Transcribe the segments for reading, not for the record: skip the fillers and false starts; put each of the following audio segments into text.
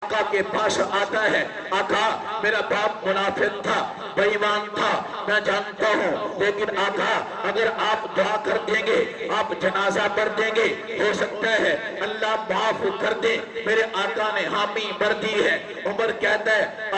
आका के पास आता है, आका मेरा बाप मुनाफिक था, बेईमान था, मैं जानता हूँ, लेकिन आका अगर आप दुआ कर देंगे, आप जनाजा पढ़ देंगे, हो सकता है अल्लाह माफ कर दे। मेरे आका ने हामी भर दी है। उमर कहता है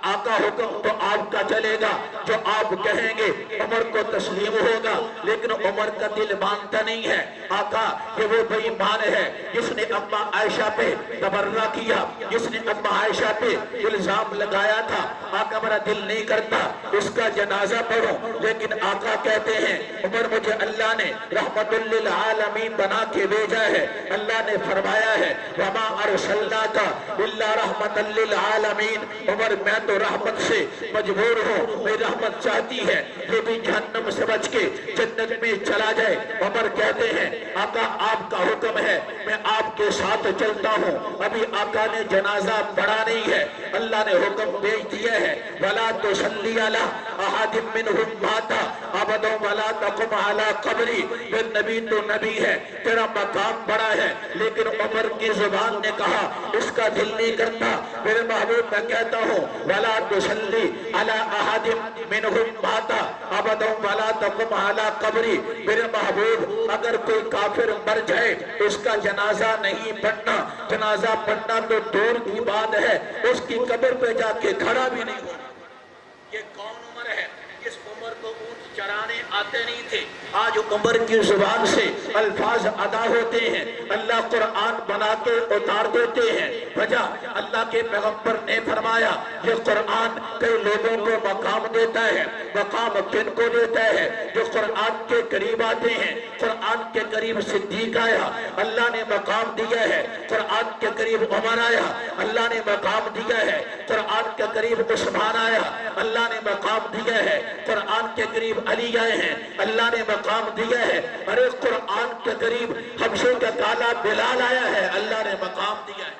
आका हुक्म तो आपका चलेगा, जो आप कहेंगे उमर को तस्लीम होगा, लेकिन उमर का दिल मानता नहीं है। आका ये वो बेईमान है जिसने अम्मा आयशा पे तबर्रा किया, जिसने अम्मा आयशा पे इल्जाम लगाया था। आका मेरा दिल नहीं करता उसका जनाजा पढ़ो, लेकिन आका कहते हैं उमर मुझे अल्लाह ने रहमतुल लिल आलमीन बना के भेजा है। अल्लाह ने फरमाया है वमा अरसलनाका इल्ला रहमतल लिल आलमीन। उमर मैं तो रहमत से मजबूर हूँ, मेरी रहमत चाहती है ये भी जहन्नम से बच के जन्नत में चला जाए। उमर कहते हैं आका आपका हुक्म है, मैं आपके साथ चलता हूँ। अभी आका ने जनाजा पढ़ा नहीं है, अल्लाह ने हुक्म भेज दिया है वला तुसल्ली अला अहदिम मिनहुम माता अबदा वला तकुम अला कब्री। फिर नबी तो नबी है, तेरा मकाम बड़ा है, लेकिन उमर की जुबान ने कहा इसका दिल नहीं करता। मेरे महबूब मैं कहता हूँ वला तुसल्ली अला अहदिम मिनहुम माता अबदा वला तकुम अला कब्री। मेरे महबूब अगर कोई काफिर मर जाए उसका जनाजा नहीं पढ़ना, जनाजा पढ़ना तो दूर की बात है, उसकी कब्र पे जाके खड़ा भी नहीं होना। ये कौन उमर है जिस उमर को ऊंट चराने आते नहीं थे? आज उमर की जुबान से अल्फाज अदा होते हैं, अल्लाह कुरान बना के उतार देते हैं। वजह अल्लाह के पैगंबर ने फरमाया ये कुरान कई लोगों को मकाम देता है। मकाम किन को देता है? जो कुरान के करीब आते हैं। कुरान के करीब सिद्दीक आया, अल्लाह ने मकाम दिया है। कुरान के करीब उमर आया, अल्लाह ने मकाम दिया है। कुरान के करीब उस्मान आया, अल्लाह ने मकाम दिया है। कुरान के करीब अली आए हैं, अल्लाह ने मकाम दिया है। अरे कुरान के करीब हबशे का काला बिलाल आया है, अल्लाह ने मकाम दिया है।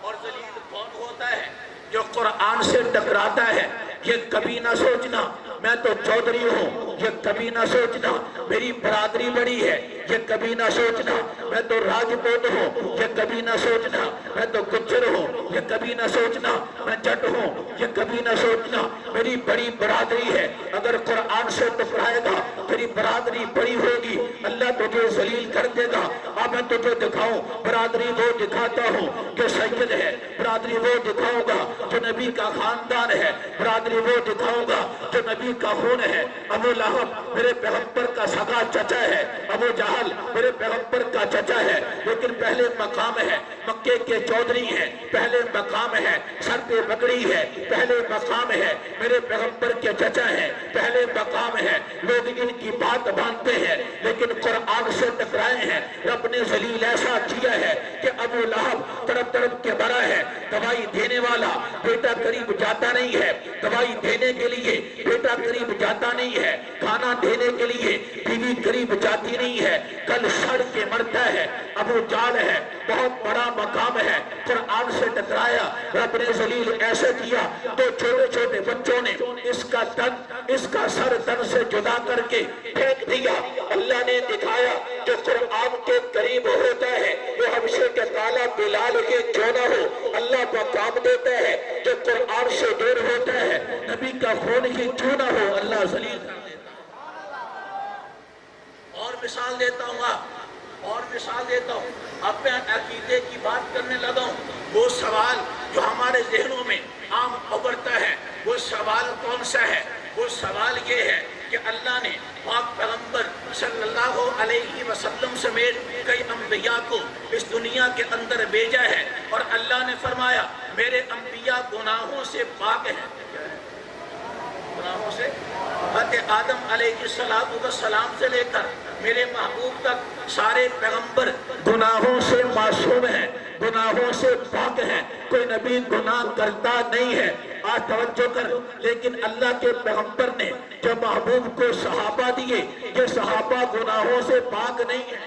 और जलील कौन होता है? जो कुरान से टकराता है। ये कभी ना सोचना मैं तो चौधरी हूँ, ये कभी ना सोचना मेरी बरादरी बड़ी है, ये कभी ना सोचना मैं तो राजपूत हूँ, ये कभी ना सोचना मैं तो गुज्जर हूँ, ये कभी ना सोचना मैं जट हूँ, ये कभी ना सोचना मेरी बड़ी बरादरी है। अगर कुरान से टकराएगा तेरी बरादरी बड़ी होगी, अल्लाह तुझे जलील कर देगा। अब मैं तुझे दिखाऊं बरादरी वो दिखाता हूँ जो सैयद है, बरादरी वो दिखाऊंगा जो नबी का खानदान है, बरादरी वो दिखाऊंगा जो नबी का खून है। अबू लहब मेरे पैगंबर का सगा चचा है, अबू जहल मेरे पैगंबर का चचा है, लेकिन पहले मकाम है मक्के के चौधरी हैं, पहले मकाम है सर पे पगड़ी है, पहले मकाम है मेरे पैगंबर के चचा है, पहले मकाम है। लोग इनकी बात मानते हैं लेकिन कुरान से टकराए हैं। रब ने जलील ऐसा किया है कि अबू लहब तड़प तड़प के मरा है। दवाई देने वाला बेटा करीब जाता नहीं है, दवाई देने के लिए बेटा करीब जाता नहीं है, खाना देने के लिए बीवी करीब जाती नहीं है, कल सड़ के मरता है। अबू जाल है, बहुत बड़ा मकाम है, कुरान से टकराया। रब ने जलील ऐसे किया तो छोटे छोटे बच्चों ने इसका तन इसका सर तन से जुदा करके फेंक दिया। अल्लाह ने दिखाया जो कुरान के करीब होता है वो हबशे के काला बिलाल के क्यों ना हो, अल्लाह मकाम देता है। जो कुरान से दूर होता है नबी का खून ही क्यों ना हो, अल्लाह जलील कर देता। और मिसाल देता हूँ और मिसाल देता हूँ। अब मैं अकीदे की बात करने लगा हूँ। वो सवाल जो हमारे जहनों में आम उभरता है वो सवाल कौन सा है? वो सवाल ये है कि अल्लाह ने पाक पैगंबर सल्लल्लाहु अलैहि वसल्लम समेत कई अंबिया को इस दुनिया के अंदर भेजा है और अल्लाह ने फरमाया मेरे अंबिया गुनाहों से पाक हैं। गुनाहों से आदम अलैहिस्सलाम से लेकर मेरे महबूब तक सारे पैगंबर गुनाहों से मासूम हैं, गुनाहों से पाक हैं। कोई नबी गुनाह करता नहीं है। आज तवज्जो कर, लेकिन अल्लाह के पैगंबर ने जो महबूब को सहाबा दिए, ये सहाबा गुनाहों से पाक नहीं है,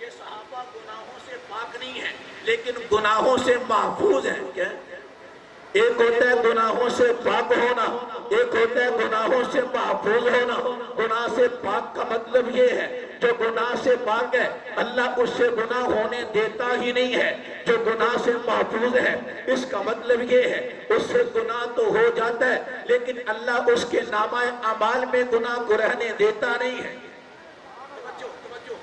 ये सहाबा गुनाहों से पाक नहीं है, लेकिन गुनाहों से महफूज है। क्या? एक होता है गुनाहों से पाक होना, एक होता है गुनाहों से महफूज होना। गुनाह से पाक का मतलब ये है جو گناہ سے پاک ہے اللہ اس سے گناہ ہونے دیتا ہی نہیں ہے، جو گناہ سے محفوظ ہے اس کا مطلب یہ ہے اس سے گناہ تو ہو جاتا ہے لیکن اللہ اس کے نامہ اعمال میں گناہ کو رہنے دیتا نہیں ہے۔ توجہ،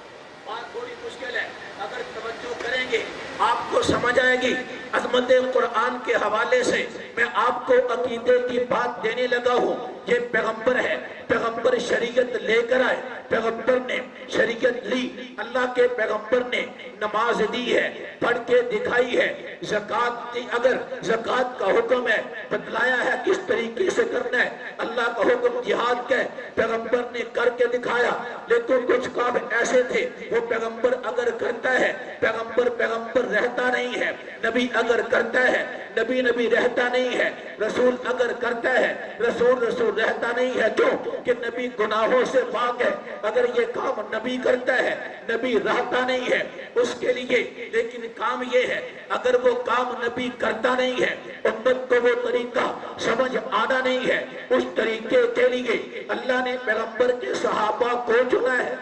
بات تھوڑی مشکل ہے، اگر توجہ کریں گے آپ کو سمجھ آئے گی۔ عظمت قرآن کے حوالے سے میں آپ کو عقیدے کی بات دینے لگا ہوں۔ یہ پیغمبر ہے، پیغمبر شریعت لے کر آئے، پیغمبر نے شریعت لی، اللہ کے پیغمبر نے نماز دی ہے، پڑھ کے دکھائی ہے، زکوٰۃ دی، اگر زکوٰۃ کا حکم ہے بتلایا ہے کس طریقے سے کرنا ہے، اللہ کا حکم جہاد کا ہے پیغمبر نے کر کے دکھایا۔ لیکن کچھ کام ایسے تھے وہ پیغمبر اگر کرتا ہے پیغمبر رہتا نہیں ہے، نبی اگر کرتا ہے نبی رہتا نہیں ہے، رسول اگر کرتا ہے رسول رہتا نہیں ہے۔ کیوں کہ نبی گناہوں سے پاک ہے، اگر یہ کام نبی کرتا ہے نبی رہتا نہیں ہے اس کے لیے۔ لیکن کام یہ ہے اگر وہ کام نبی کرتا نہیں ہے امت کو وہ طریقہ سمجھ آنا نہیں ہے، اس طریقے کے لیے اللہ نے پیغمبر کے صحابہ کو چنا ہے،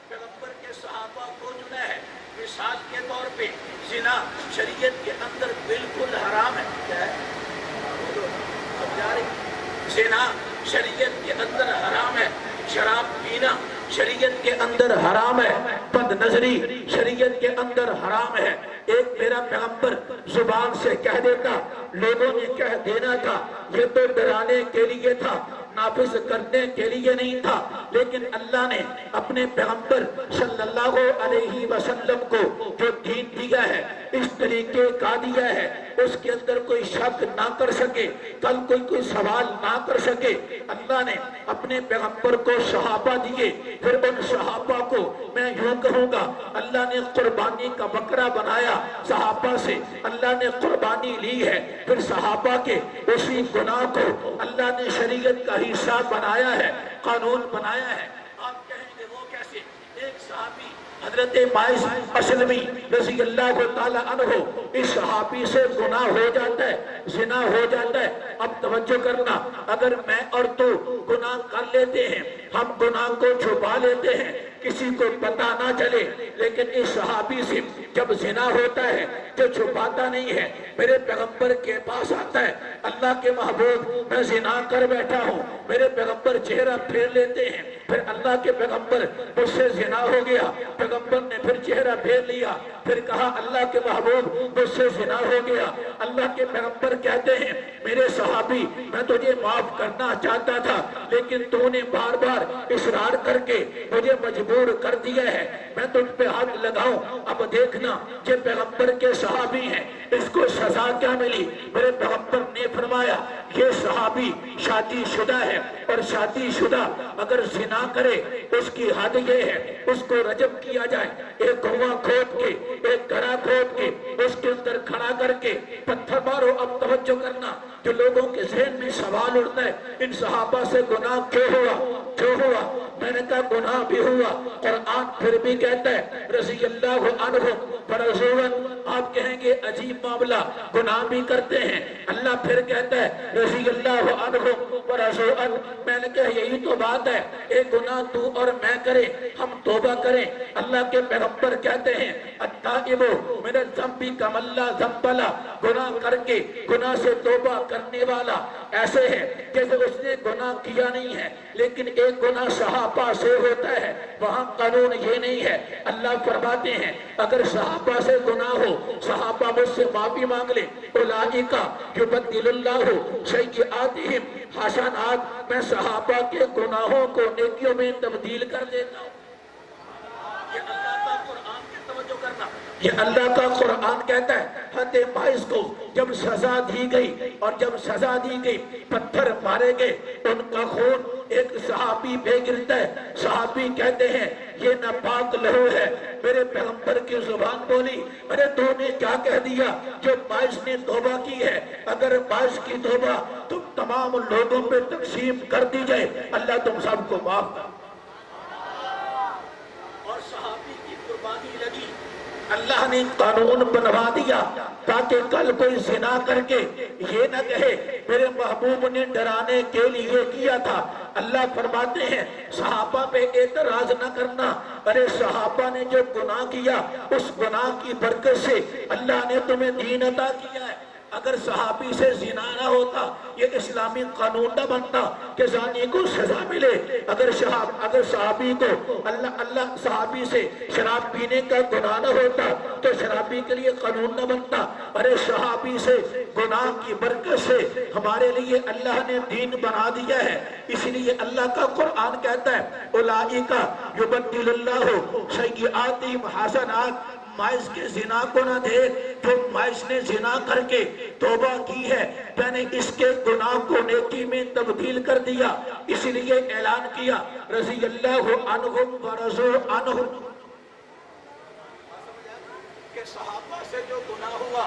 پیغمبر کے صحابہ کو چنا ہے۔ مثال کے طور پہ زنا شریعت کے اندر بالکل حرام ہے، کیا ہے؟ زنا شریعت کے اندر حرام ہے، شراب پینا شریعت کے اندر حرام ہے، بد نظری شریعت کے اندر حرام ہے۔ ایک میرا پیغمبر زبان سے کہہ دیتا، لوگوں نے کہہ دینا تھا، یہ تو ڈرانے کے لیے تھا، نافذ کرنے کے لیے نہیں تھا، لیکن اللہ نے اپنے پیغمبر صلی اللہ علیہ وسلم کو جو دین دیا ہے اس طریقے کا دیا ہے اس کے اندر کوئی شک نہ کر سکے، کل کوئی سوال نہ کر سکے۔ اللہ نے اپنے پیغمبر کو صحابہ دیے، پھر ان صحابہ کو میں یوں کہوں گا اللہ نے قربانی کا بکرا بنایا، صحابہ سے اللہ نے قربانی لی ہے، پھر صحابہ کے اسی گناہ کو اللہ نے شریعت کا حصہ بنایا ہے، قانون بنایا ہے۔ آپ کہیں گے وہ کیسے؟ ایک صحابی حضرت مائز اسلمی رضی اللہ تعالیٰ عنہ، اس صحابی سے گناہ ہو جاتا ہے، زنا ہو جاتا ہے۔ اب توجہ کرنا، اگر میں اور تو گناہ کر لیتے ہیں، ہم گناہ کو چھپا لیتے ہیں، کسی کو پتہ نہ چلے، لیکن اس صحابی سے جب زنا ہوتا ہے جو چھپاتا نہیں ہے، میرے پیغمبر کے پاس آتا ہے، اللہ کے محبوب میں زنا کر بیٹھا ہوں، میرے پیغمبر چہرہ پھیر لیتے ہیں، پھر اللہ کے پیغمبر مجھ سے زنا ہو گیا، پیغمبر نے پھر چہرہ پھیر لیا، پھر کہا اللہ کے محبوب مجھ سے زنا ہو گیا۔ اللہ کے پیغمبر کہتے ہیں میرے صحابی میں تجھے معاف کرنا چاہتا تھا لیکن تو نے بار بار اصرار کر کے مجھے مجبور کر دیا ہے، میں تجھ پہ ہاتھ لگاؤں۔ اب دیکھنا یہ پیغمبر کے صحابی ہیں، اس کو سزا کیا ملی؟ میرے پیغمبر نے فرمایا یہ صحابی شادی شدہ ہے، اور شادی شدہ اگر زنا کرے اس کی حد یہ ہے اس کو رجم کیا جائے، ایک کنواں کھود کے ایک گڑھا کھود کے اس کے اندر کھڑا کر کے پتھر مارو۔ اب توجہ کرنا، جو لوگوں کے ذہن میں سوال اٹھتا ہے ان صحابہ سے گناہ کیوں ہوا؟ میں نے کہا گناہ بھی ہوا، قرآن پھر بھی کہتا ہے رضی اللہ عنہ فرضون۔ آپ کہیں گے عجیب معاملہ، گناہ بھی کرتے ہیں اللہ پھر کہتا ہے رضی اللہ عنہ فرضون۔ میں نے کہا یہی تو بات ہے، ایک گناہ تو اور میں کریں، ہم توبہ کریں۔ اللہ کے پیغمبر کہتے ہیں التائب من الذنب کمن لا ذنب لہ، گناہ کر کے گناہ سے توبہ کرنے والا ایسے ہے جیسے اس نے گناہ کیا نہیں ہے، لیکن ایک گناہ صحابہ سے ہوتا ہے، وہاں قانون یہ نہیں ہے۔ اللہ فرماتے ہیں اگر صحابہ سے گناہ ہو صحابہ مجھ سے معافی مانگ لیں، اولئک یبدل اللہ سیئاتہم حسنات، میں صحابہ کے گناہوں کو نیکیوں میں تبدیل کر دیتا ہوں۔ یہ اللہ کا قرآن کی توجہ کرنا، یہ اللہ کا قرآن کہتا ہے حضرت مائز کو جب سزا دی گئی، اور جب سزا دی گئی پتھر مارے گئے، ان کا خون ایک صحابی پہ گرتا ہے، صحابی کہتے ہیں یہ ناپاک لہو ہے۔ میرے پیغمبر کی زبان بولی، ارے تو نے کیا کہہ دیا؟ جو مائز نے توبہ کی ہے، اگر مائز کی توبہ تم تمام لوگوں پہ تقسیم کر دی جائے اللہ تم سب کو معاف کر۔ اور صحابی کی قربانی لگی، اللہ نے قانون بنوا دیا تاکہ کل کوئی زنا کر کے یہ نہ کہے میرے محبوب نے ڈرانے کے لیے کیا تھا، اللہ فرماتے ہیں صحابہ پہ اعتراض نہ کرنا، ارے صحابہ نے جو گناہ کیا اس گناہ کی برکت سے اللہ نے تمہیں دین عطا کیا ہے۔ اگر صحابی سے زنا نہ ہوتا یہ اسلامی قانون نہ بنتا کہ زانی کو سزا ملے، اگر صحابی کو اللہ صحابی سے شراب پینے کا گناہ نہ ہوتا تو شرابی کے لیے قانون نہ بنتا۔ ارے صحابی سے گناہ کی برکت سے ہمارے لیے اللہ نے دین بنا دیا ہے، اس لیے اللہ کا قرآن کہتا ہے اولئک یبدل اللہ سیئاتہم حسنات۔ مائز کے زنا کو نہ دیکھ، جو مائز نے زنا کر کے توبہ کی ہے میں نے اس کے گناہ کو نیکی میں تبدیل کر دیا، اس لیے اعلان کیا رضی اللہ عنہم ورضوا عنہ کہ صحابہ سے جو گناہ ہوا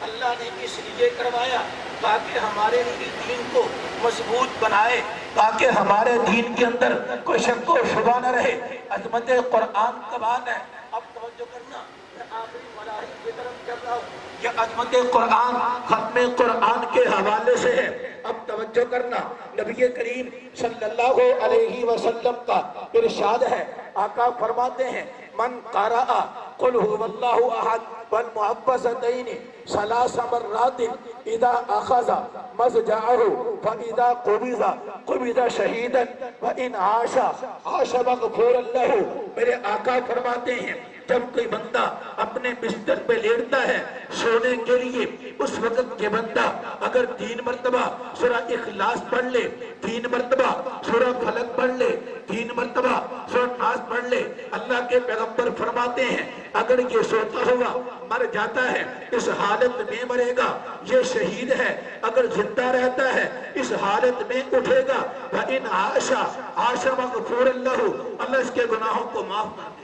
اللہ نے اس لیے کروایا تاکہ ہمارے لیے دین کو مضبوط بنائے، تاکہ ہمارے دین کے اندر کوئی شک و شبہ نہ رہے۔ عظمت قرآن کا بات ہے، اب توجہ کرنا، آخری مراحل کی طرف چل رہا ہوں، یہ عظمت قرآن ختم قرآن کے حوالے سے ہے۔ اب توجہ کرنا، نبی کریم صلی اللہ علیہ وسلم کا ارشاد ہے، آقا فرماتے ہیں من قرأ قل هو اللہ احد والمعوذتین ثلاث مرات اذا اخذ مضجعہ فاذا قبض شہیدا وان عاش عاش مغفورا لہ۔ میرے آقا فرماتے ہیں جب کوئی بندہ اپنے بستر پہ لیٹتا ہے سونے کے لیے، اس وقت یہ بندہ اگر 3 مرتبہ سورہ اخلاص پڑھ لے، 3 مرتبہ سورہ فلق پڑھ لے، 3 مرتبہ سورہ ناس پڑھ لے، اللہ کے پیغمبر فرماتے ہیں اگر یہ سوتا ہوا مر جاتا ہے اس حالت میں مرے گا یہ شہید ہے، اگر زندہ رہتا ہے اس حالت میں اٹھے گا وَإِنْ عَاشَ مَغْفُورًا لَهُ، اللہ اس کے گناہوں کو معاف کر دے۔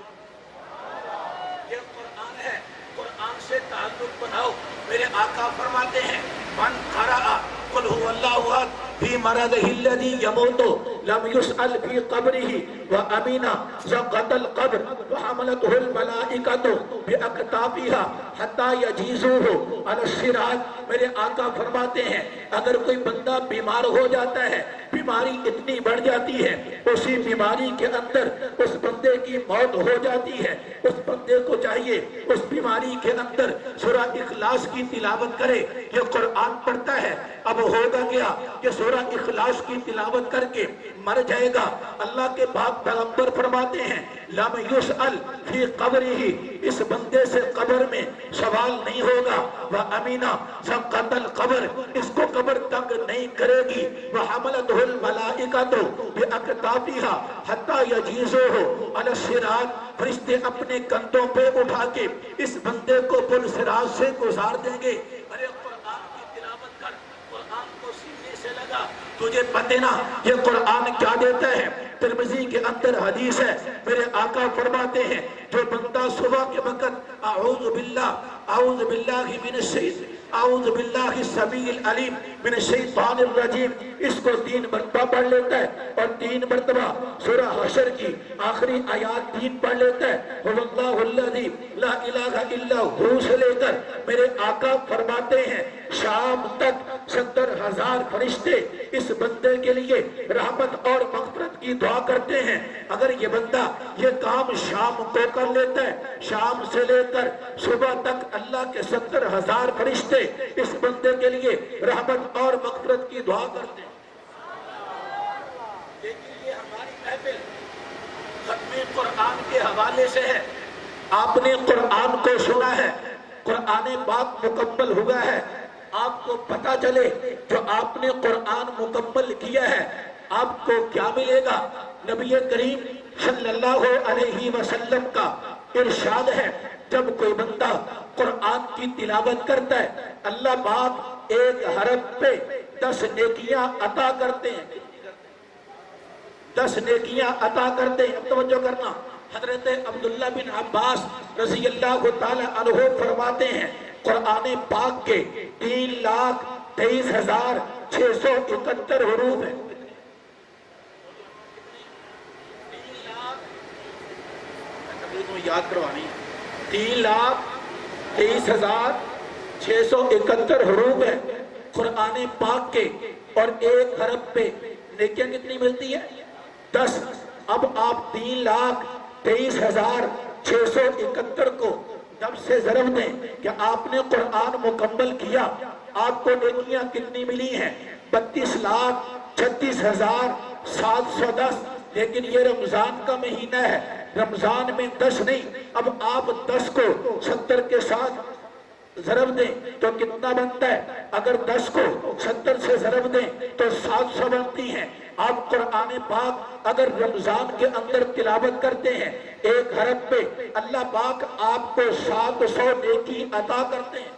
یہ قرآن ہے، قرآن سے تعلق بناؤ۔ میرے آقا فرماتے ہیں من قرأ قل هو اللہ احد فی مرضہ الذی یموت لم یسأل فی قبرہ وامن زقت القبر وحملته الملائکۃ باکتافہا حتی یجیزوہ علی الصراط۔ میرے آقا فرماتے ہیں اگر کوئی بندہ بیمار ہو جاتا ہے، بیماری اتنی بڑھ جاتی ہے اسی بیماری کے اندر اس بندے کی موت ہو جاتی ہے، اس بندے کو چاہیے اس بیماری کے اندر سورہ اخلاص کی تلاوت کرے۔ یہ قرآن پڑھتا ہے، اب ہوگا کیا کہ سورہ اخلاص کی تلاوت کر کے مر جائے گا، اللہ کے پاک پیغمبر فرماتے ہیں لم یسأل فی قبرہ، اس بندے سے قبر میں سوال نہیں ہوگا، وَأَمِنَ زَقَّتَ الْقَبْرِ، اس کو قبر تنگ نہیں کرے گی، وَحَمَلَتْهُ الْمَلَائِکَةُ بِأَكْتَافِهَا حَتَّى يَجِيزُوهُ عَلَى الصِّرَاطِ، فرشتے اپنے کندھوں پہ اٹھا کے اس بندے کو پل صراط سے گزار دیں گے۔ ارے قرآن کی تلاوت کر، قرآن کو سینے سے لگا، تجھے پتہ نہ یہ قرآن کیا دیتا ہے۔ ترمذی کے اندر حدیث ہے، میرے آقا فرماتے ہیں جو بندہ صبح کے وقت اعوذ باللہ من الشیطان اعوذ باللہ السمیع العلیم من الشیطان الرجیم اس کو 3 مرتبہ پڑھ لیتا ہے اور 3 مرتبہ سورہ حشر کی آخری آیات 3 پڑھ لیتا ہے هو اللہ الذی لا الہ الا ہو سے لے کر میرے آقا فرماتے ہیں شام تک 70,000 فرشتے اس بندے کے لیے رحمت اور مغفرت کی دعا کرتے ہیں۔ اگر یہ بندہ یہ کام شام کو کر لیتا ہے، شام سے لے کر صبح تک اللہ کے 70,000 فرشتے اس بندے کے لیے رحمت اور مغفرت کی دعا کرتے ہیں۔ لیکن یہ ہماری محفل ختم قرآن کے حوالے سے ہے۔ آپ نے قرآن کو سنا ہے، قرآن پاک مکمل ہوا ہے، آپ کو پتہ چلے جو آپ نے قرآن مکمل کیا ہے آپ کو کیا ملے گا۔ نبی کریم صلی اللہ علیہ وسلم کا ارشاد ہے جب کوئی بندہ قرآن کی تلاوت کرتا ہے اللہ پاک 1 حرف پہ 10 نیکیاں عطا کرتے ہیں، 10 نیکیاں عطا کرتے ہیں۔ اب توجہ کرنا، حضرت عبداللہ بن عباس رضی اللہ تعالی عنہ فرماتے ہیں قرآن پاک کے 3,23,671 حروف ہیں، 3,23,671 حروف ہیں قرآن پاک کے، اور 1 حرف پہ नेकियां कितनी मिलती है? 10। अब आप 3,23,671 को 10 से ज़रब दें कि आपने कुरान मुकम्मल किया, आपको नेकियां कितनी मिली हैं? 32,36,710। लेकिन ये रमजान का महीना है, रमजान में 10 नहीं। अब आप 10 को 70 के साथ ज़रब दें तो कितना बनता है? अगर 10 को 70 से ज़रब दें तो 700 बनती हैं। आप कुरान पाक अगर रमजान के अंदर तिलावत करते हैं, 1 हरफ पे अल्लाह पाक आपको 700 नेकी अता करते हैं।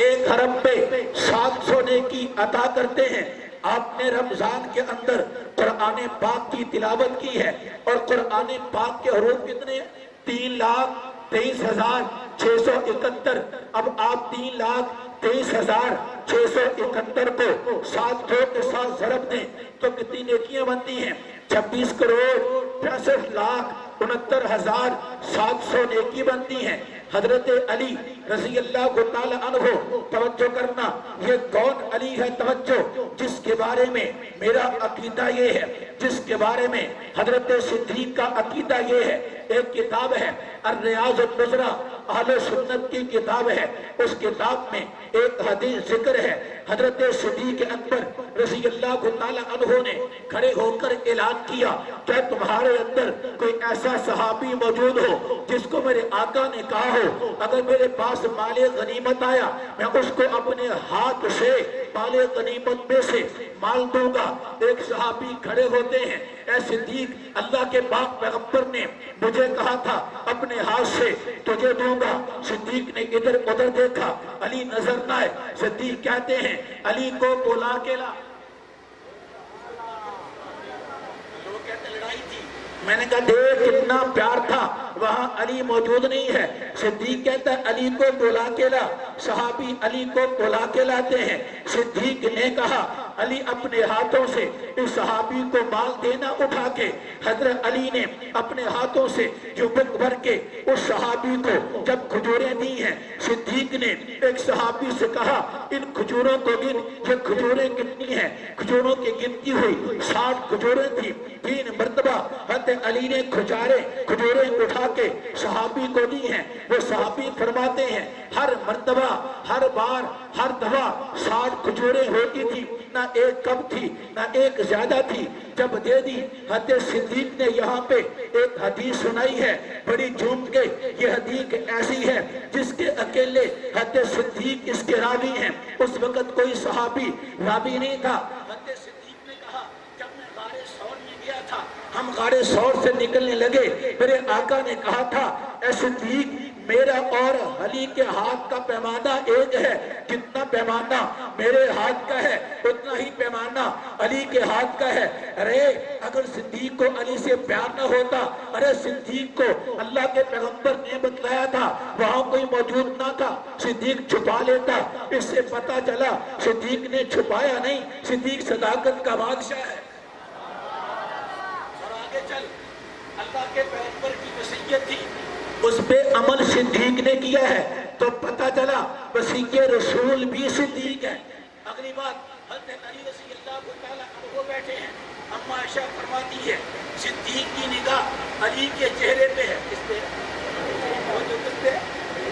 1 हरफ पे 700 नेकी अता करते हैं। आपने रमजान के अंदर कुरान पाक की तिलावत की है और कुरान पाक के हरूफ कितने हैं? 3,23,671। अब आप 3,23,671 को 700 के साथ ज़रब दें तो कितनी नेकियां बनती हैं? 26,65,69,700 नेकी बनती हैं। हजरत अली रज़ी अल्लाह ताला अन्हु, तवज्जो करना, ये कौन अली है? तवज्जो, जिसके बारे में मेरा अकीदा ये है, जिसके बारे में हजरत सिद्दीक का अकीदा ये है। एक किताब है अर्रियाज़ुन-नुज़रा, अहले सुन्नत की किताब है। उस किताब में एक हदीस जिक्र है, हजरत सिद्दीक अकबर रज़ी अल्लाह ताला अन्हु ने खड़े होकर ऐलान किया, क्या तुम्हारे अंदर कोई ऐसा सहाबी मौजूद हो जिसको मेरे आका ने कहा हो अगर मेरे पास माले गनीमत आया मैं उसको अपने हाथ से माले गनीमत में से माल दूंगा। एक सहाबी खड़े होते हैं, ऐ सिद्दीक, अल्लाह के पाक पैगंबर ने मुझे कहा था अपने हाथ से तुझे दूंगा। सिद्दीक ने इधर उधर देखा, अली नजर न आए। सिद्दीक कहते हैं अली को बुला के ला। लोग कहते लड़ाई थी, मैंने कहा देख कितना प्यार था, वहां अली मौजूद नहीं है। सिद्दीक कहता है अली को बुला के ला। सहाबी अली को बुला के लाते हैं। सिद्दीक ने कहा अली अपने हाथों से इस सहाबी को माल देना उठा के। हजरत अली ने अपने हाथों से जुबक भर के उस सहाबी को जब खजूरें दी हैं, सिद्दीक ने एक सहाबी से कहा इन खजूरों को गिन, ये खजूरें कितनी हैं? खजूरों की गिनती हुई 60 खजूरें थी। 3 मरतबा हजरत अली ने खजूरें उठा के सहाबी को दी हैं। वो सहाबी फरमाते हैं हर मर्तबा, हर बार, हर दफा 60 खजूरें होती थी, ना एक कम थी ना एक ज्यादा थी। जब दे दी, हजरत सिद्दीक ने यहाँ पे एक हदीस सुनाई है बड़ी झूम के। ये हदीस ऐसी है जिसके अकेले हजरत सिद्दीक इसके रावी हैं। उस वक्त कोई सहाबी रावी नहीं था। हजरत सिद्दीक ने कहा जब मैं गारे सौर में गया था, हम गारे सौर से निकलने लगे, मेरे आका ने कहा था ऐ सिद्दीक मेरा और अली के हाथ का पैमाना एक है, जितना पैमाना मेरे हाथ का है उतना ही पैमाना अली के हाथ का है। अरे अगर सिद्दीक को अली से प्यार न होता, अरे सिद्दीक को अल्लाह के पैगंबर ने बतलाया था वहां कोई मौजूद ना था, सिद्दीक छुपा लेता। इससे पता चला सिद्दीक ने छुपाया नहीं, सिद्दीक सदाकत का बादशाह है। और आगे चल, अल्लाह के पैगंबर की वसीयत थी, उस पे अमल सिद्दीक ने किया है, तो पता चला वसीयत रसूल भी सिद्दीक है। अगली बात, हज़रत अली रज़ी अल्लाह ताला अन्हु बैठे हैं। अम्मा आयशा फरमाती है सिद्दीक की निगाह अली के चेहरे पे है। इस पे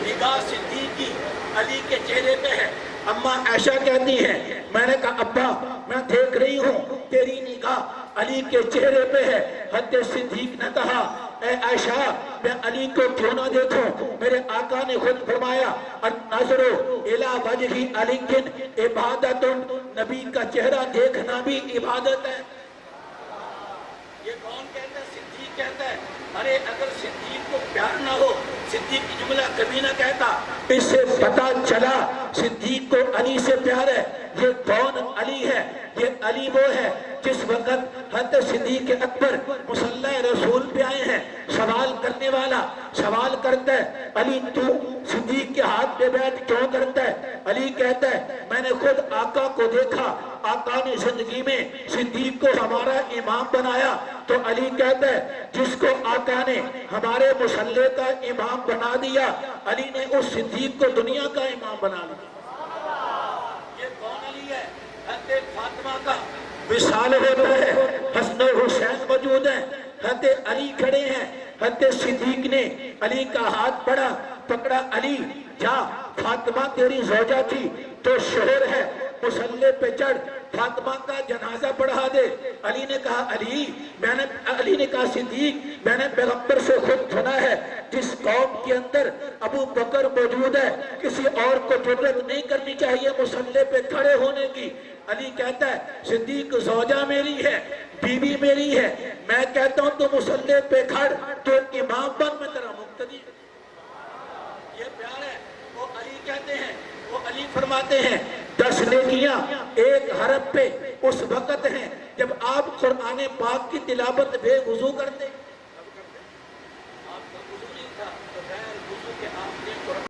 निगाह सिद्दीक की अली के चेहरे पे है। अम्मा आयशा कहती है मैंने कहा अब्बा मैं देख रही हूँ तेरी निगाह अली के चेहरे पे है। हज़रत सिद्दीक ने कहा ऐ आयशा मैं अली को क्यों ना देखूं? मेरे आका ने खुद फरमाया अन्नज़रु इला वजहि अलीकिन इबादतुन, नबी का चेहरा देखना भी इबादत है। ये कौन कहता है? सिद्दीक कहता है। अरे अगर सिद्दीक को प्यार ना हो, सिद्दीक की जुमला कभी ना कहता। इससे पता चला सिद्दीक को अली से प्यार है। ये कौन अली है? ये अली वो है जिस वक्त हज़रत सिद्दीक अकबर मुसल्ला रसूल पे आए हैं, सवाल करने वाला सवाल करता है अली तू सिद्दीक के हाथ पे बैठ क्यों करता है? अली कहता है मैंने खुद आका को देखा, आका ने जिंदगी में सिद्दीक को हमारा इमाम बनाया। तो अली कहता है जिसको आका ने हमारे मुसल्ले का इमाम बना दिया, अली ने उस सिद्दीक को दुनिया का इमाम बना लिया। ये कौन अली है? विशाल होता है, हसन और हुसैन मौजूद है, हज़रत अली खड़े हैं। हज़रत सिद्दीक ने अली का हाथ पकड़ा, अली जा, फातिमा तेरी ज़ौजा थी तो शोहर है, मुसल्ले पे चढ़, फातिमा का जनाजा पढ़ा दे। अली ने कहा सिद्दीक, मैंने पैगंबर से खुद सुना है, जिस कौम के अंदर अबू बकर मौजूद है, किसी और को जुर्रत नहीं करनी चाहिए मुसल्ले पे खड़े होने की। अली कहता है सिद्दीक ज़ौजा मेरी है, बीवी मेरी है, मैं कहता हूं तू मुसल्ले पे खड़, तो इमाम बन, मैं तेरा मुक्तदी। ये प्यार है। वो अली कहते हैं, वो अली फरमाते हैं 10 नेकियां एक हरफ पे उस वक्त हैं जब आप कुरान पाक की तिलावत बेवुजू करते।